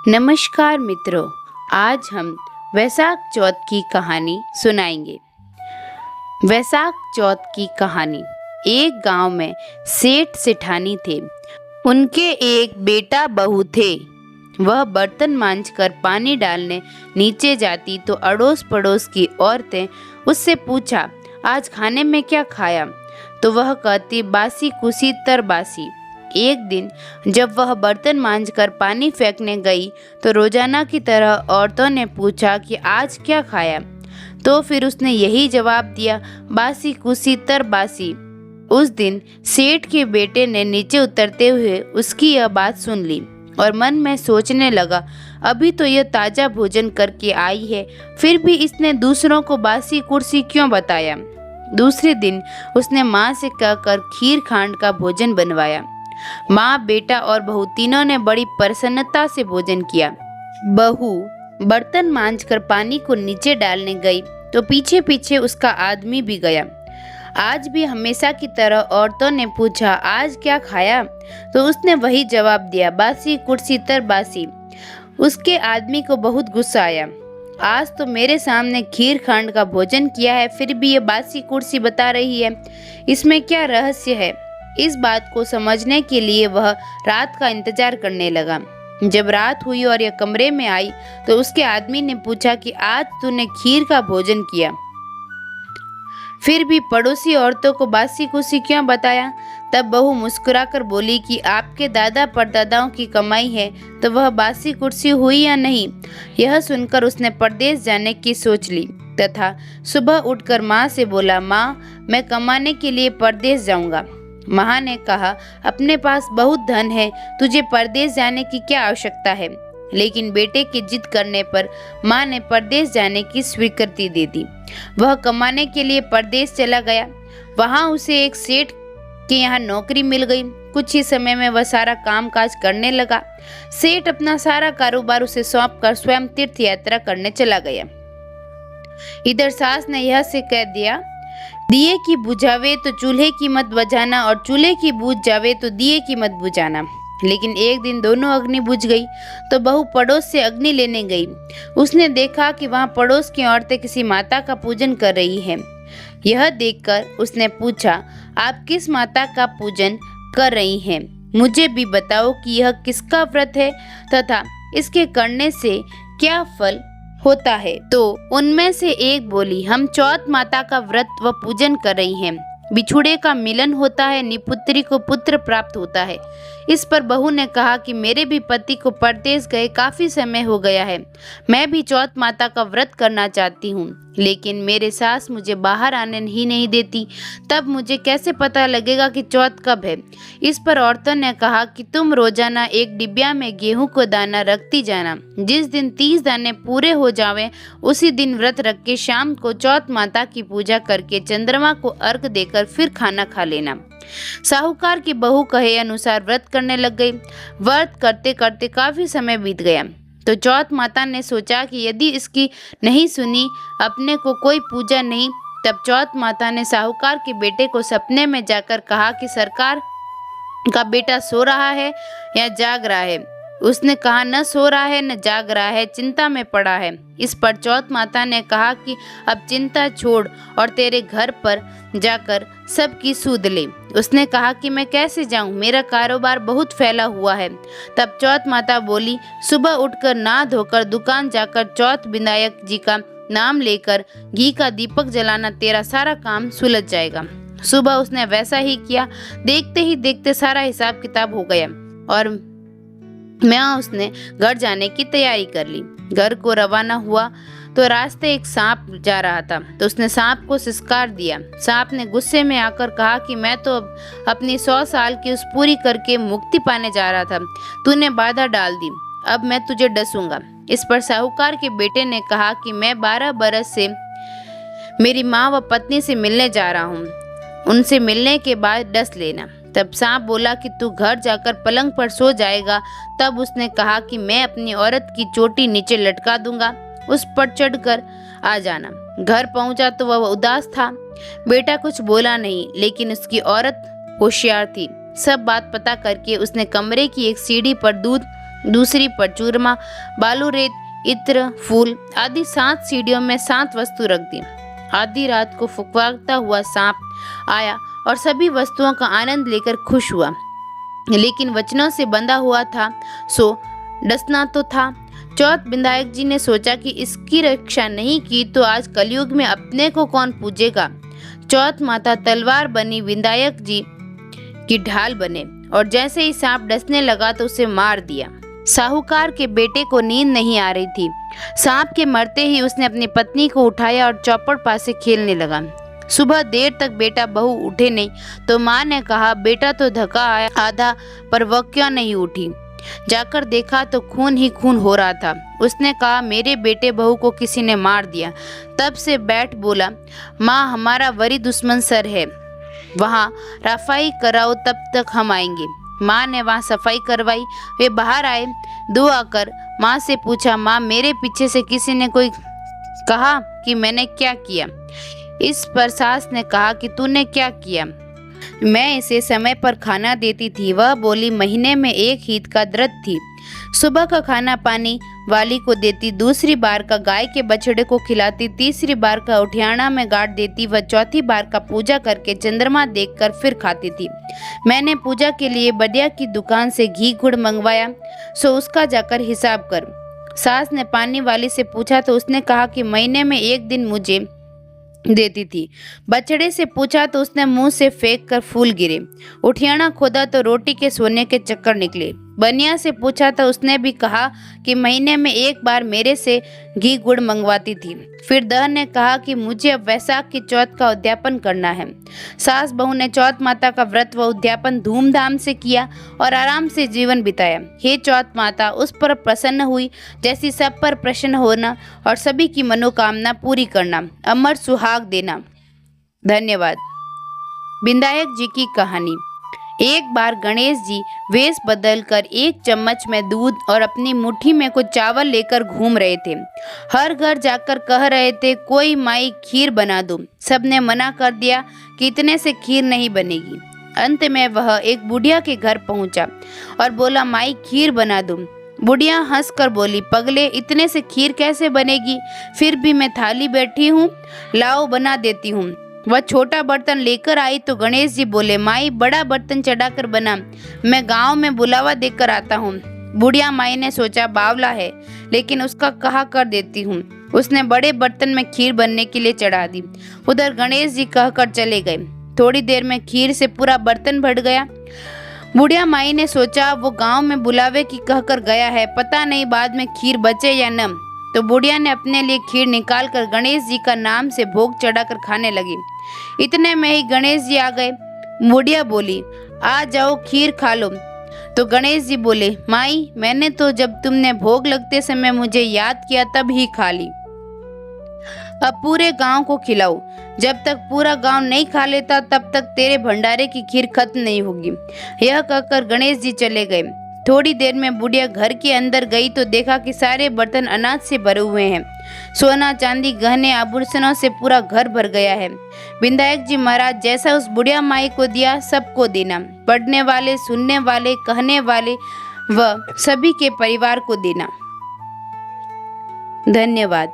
नमस्कार मित्रों, आज हम वैशाख चौथ की कहानी सुनाएंगे। वैशाख चौथ की कहानी। एक गांव में सेठ सेठानी थे। उनके एक बेटा बहू थे। वह बर्तन मांजकर पानी डालने नीचे जाती तो अड़ोस पड़ोस की औरतें उससे पूछा, आज खाने में क्या खाया? तो वह कहती, बासी कुसी तरबासी। एक दिन जब वह बर्तन मांजकर पानी फेंकने गई तो रोजाना की तरह औरतों ने पूछा कि आज क्या खाया? तो फिर उसने यही जवाब दिया, बासी कुसी तरबासी। उस दिन सेठ के बेटे ने नीचे उतरते हुए उसकी यह बात सुन ली और मन में सोचने लगा, अभी तो यह ताजा भोजन करके आई है, फिर भी इसने दूसरों को बासी कुर्सी क्यों बताया? दूसरे दिन उसने माँ से कहकर खीर खांड का भोजन बनवाया। माँ, बेटा और बहू तीनों ने बड़ी प्रसन्नता से भोजन किया। बहू बर्तन मांजकर पानी को नीचे डालने गई तो पीछे पीछे उसका आदमी भी गया। आज भी हमेशा की तरह औरतों ने पूछा, आज क्या खाया? तो उसने वही जवाब दिया, बासी कुर्सी तरबासी। उसके आदमी को बहुत गुस्सा आया। आज तो मेरे सामने खीर खांड का भोजन किया है, फिर भी ये बासी कुर्सी बता रही है, इसमें क्या रहस्य है? इस बात को समझने के लिए वह रात का इंतजार करने लगा। जब रात हुई और यह कमरे में आई तो उसके आदमी ने पूछा कि आज तूने खीर का भोजन किया, फिर भी पड़ोसी औरतों को बासी कुर्सी क्यों बताया? तब बहू मुस्कुराकर बोली कि आपके दादा परदादाओं की कमाई है तो वह बासी कुर्सी हुई या नहीं। यह सुनकर उसने परदेश जाने की सोच ली तथा सुबह उठकर माँ से बोला, माँ, मैं कमाने के लिए परदेश जाऊंगा। माँ ने कहा, अपने पास बहुत धन है, तुझे परदेश जाने की क्या आवश्यकता है? लेकिन बेटे की जिद करने पर माँ ने परदेश जाने की स्वीकृति दे दी। वह कमाने के लिए परदेश चला गया। वहाँ उसे एक सेठ के यहाँ नौकरी मिल गई। कुछ ही समय में वह सारा काम काज करने लगा। सेठ अपना सारा कारोबार उसे सौंप कर स्वयं तीर्थ यात्रा करने चला गया। इधर सास ने यह से कह दिया, दिए की बुझावे तो चूल्हे की मत बुझाना और चूल्हे की बुझ जावे तो दिए की मत बुझाना। लेकिन एक दिन दोनों अग्नि बुझ गई तो बहू पड़ोस से अग्नि लेने गई। उसने देखा कि वहाँ पड़ोस की औरतें किसी माता का पूजन कर रही हैं। यह देखकर उसने पूछा, आप किस माता का पूजन कर रही हैं? मुझे भी बताओ कि यह किसका व्रत है तथा इसके करने से क्या फल होता है। तो उनमें से एक बोली, हम चौथ माता का व्रत व पूजन कर रही हैं। बिछुड़े का मिलन होता है, निपुत्री को पुत्र प्राप्त होता है। इस पर बहू ने कहा कि मेरे भी पति को परदेश गए काफी समय हो गया है। मैं भी चौथ माता का व्रत करना चाहती हूँ, लेकिन मेरे सास मुझे बाहर आने ही नहीं देती। तब मुझे कैसे पता लगेगा कि चौथ कब है? इस पर औरतों ने कहा कि तुम रोजाना एक डिबिया में गेहूं को दाना रखती जाना। जिस दिन 30 दाने पूरे हो जावें उसी दिन व्रत रख के शाम को चौथ माता की पूजा करके चंद्रमा को अर्घ देकर फिर खाना खा लेना। साहूकार की बहू कहे अनुसार व्रत करने लग गई। व्रत करते करते काफी समय बीत गया तो चौथ माता ने सोचा कि यदि इसकी नहीं सुनी, अपने को कोई पूजा नहीं। तब चौथ माता ने साहूकार के बेटे को सपने में जाकर कहा कि सरकार का बेटा सो रहा है या जाग रहा है? उसने कहा, न सो रहा है न जाग रहा है, चिंता में पड़ा है। इस पर चौथ माता ने कहा कि अब चिंता छोड़ और तेरे घर पर जाकर सबकी सूद ले। उसने कहा कि मैं कैसे जाऊं, मेरा कारोबार बहुत फैला हुआ है। तब चौथ माता बोली, सुबह उठकर नहा धोकर दुकान जाकर चौथ विनायक जी का नाम लेकर घी का दीपक जलाना, तेरा सारा काम सुलझ जाएगा। सुबह उसने वैसा ही किया। देखते ही देखते सारा हिसाब किताब हो गया और उसने घर जाने की तैयारी कर ली। घर को रवाना हुआ तो रास्ते एक सांप जा रहा था तो उसने सांप को सिसकार दिया। सांप ने गुस्से में आकर कहा कि मैं तो अपनी 100 साल की उस पूरी करके मुक्ति पाने जा रहा था, तूने बाधा डाल दी, अब मैं तुझे डसूंगा। इस पर साहूकार के बेटे ने कहा कि मैं 12 बरस से मेरी माँ व पत्नी से मिलने जा रहा हूँ, उनसे मिलने के बाद डस लेना। तब सांप बोला कि तू घर जाकर पलंग पर सो जाएगा। तब उसने कहा कि मैं अपनी औरत की चोटी नीचे लटका दूंगा, उस पर चढ़कर आ जाना। घर पहुंचा तो वह उदास था। बेटा कुछ बोला नहीं, लेकिन उसकी औरत होशियार थी। सब बात पता करके उसने कमरे की एक सीढ़ी पर दूध दूसरी पर चूरमा, बालू, रेत, इत्र, फूल आदि 7 सीढ़ियों में 7 वस्तु रख दी। आधी रात को फुफकारता हुआ सांप आया और सभी वस्तुओं का आनंद लेकर खुश हुआ, लेकिन वचनों से बंधा हुआ था, सो डसना तो था। चौथ विधायक जी ने सोचा कि इसकी रक्षा नहीं की तो आज कलयुग में अपने को कौन पूजेगा। चौथ माता तलवार बनी विधायक जी की ढाल बने और जैसे ही सांप डसने लगा तो उसे मार दिया। साहूकार के बेटे को नींद नहीं आ रही थी। सांप के मरते ही उसने अपनी पत्नी को उठाया और चौपड़ पास से खेलने लगा। सुबह देर तक बेटा बहू उठे नहीं तो माँ ने कहा, बेटा तो थका आया आधा, पर वह क्यों नहीं उठी। जाकर देखा तो खून ही खून हो रहा था। उसने कहा, मेरे बेटे बहू को किसी ने मार दिया। तब से बैठ बोला, माँ हमारा वरी दुश्मन सर है, वहाँ रफाई कराओ, तब तक हम आएंगे। माँ ने वहाँ सफाई करवाई। वे बाहर आए। दो आकर माँ से पूछा, माँ मेरे पीछे से किसी ने कोई कहा कि मैंने क्या किया। इस पर सास ने कहा कि तूने क्या किया। मैं इसे समय पर खाना देती थी। वह बोली, महीने में 1 ईद का व्रत थी। सुबह का खाना पानी वाली को देती, दूसरी बार का गाय के बछड़े को खिलाती, तीसरी बार का उठियाना में गाड़ देती, व चौथी बार का पूजा करके चंद्रमा देखकर फिर खाती थी। मैंने पूजा के लिए बदिया की दुकान से घी गुड़ मंगवाया, सो उसका जाकर हिसाब कर। सास ने पानी वाली से पूछा तो उसने कहा कि महीने में 1 दिन मुझे देती थी। बछड़े से पूछा तो उसने मुंह से फेंक कर फूल गिरे। उठियाना खोदा तो रोटी के सोने के चक्कर निकले। बनिया से पूछा तो उसने भी कहा कि महीने में 1 बार मेरे से घी गुड़ मंगवाती थी। फिर दह ने कहा कि मुझे अब वैशाख की चौथ का उद्यापन करना है। सास बहू ने चौथ माता का व्रत व उद्यापन धूमधाम से किया और आराम से जीवन बिताया। हे चौथ माता, उस पर प्रसन्न हुई जैसी सब पर प्रसन्न होना और सभी की मनोकामना पूरी करना, अमर सुहाग देना। धन्यवाद। विधायक जी की कहानी। एक बार गणेश जी वेश बदलकर 1 चम्मच में दूध और अपनी मुट्ठी में कुछ चावल लेकर घूम रहे थे। हर घर जाकर कह रहे थे, कोई माई खीर बना दो। सबने मना कर दिया कि इतने से खीर नहीं बनेगी। अंत में वह एक बुढ़िया के घर पहुंचा और बोला, माई खीर बना दो। बुढ़िया हंसकर बोली, पगले इतने से खीर कैसे बनेगी, फिर भी मैं थाली बैठी हूँ, लाओ बना देती हूँ। वह छोटा बर्तन लेकर आई तो गणेश जी बोले, माई बड़ा बर्तन चढ़ाकर बना, मैं गांव में बुलावा देकर आता हूँ। बुढ़िया माई ने सोचा, बावला है, लेकिन उसका कहा कर देती हूँ। उसने बड़े बर्तन में खीर बनने के लिए चढ़ा दी। उधर गणेश जी कहकर चले गए। थोड़ी देर में खीर से पूरा बर्तन भर गया। बुढ़िया माई ने सोचा, वो गांव में बुलावे की कहकर गया है, पता नहीं बाद में खीर बचे या न। तो बुढ़िया ने अपने लिए खीर निकाल कर गणेश जी का नाम से भोग चढ़ाकर खाने लगी। इतने में ही गणेश जी आ गए। बुढ़िया बोली, आ जाओ खीर खा लो। तो गणेश जी बोले, माई मैंने तो जब तुमने भोग लगते समय मुझे याद किया तब ही खा ली, अब पूरे गांव को खिलाओ। जब तक पूरा गांव नहीं खा लेता तब तक तेरे भंडारे की खीर खत्म नहीं होगी। यह कहकर गणेश जी चले गए। थोड़ी देर में बुढ़िया घर के अंदर गई तो देखा कि सारे बर्तन अनाज से भरे हुए हैं। सोना चांदी गहने आभूषणों से पूरा घर भर गया है। विधायक जी महाराज, जैसा उस बुढ़िया माई को दिया सबको देना, पढ़ने वाले, सुनने वाले, कहने वाले व सभी के परिवार को देना। धन्यवाद।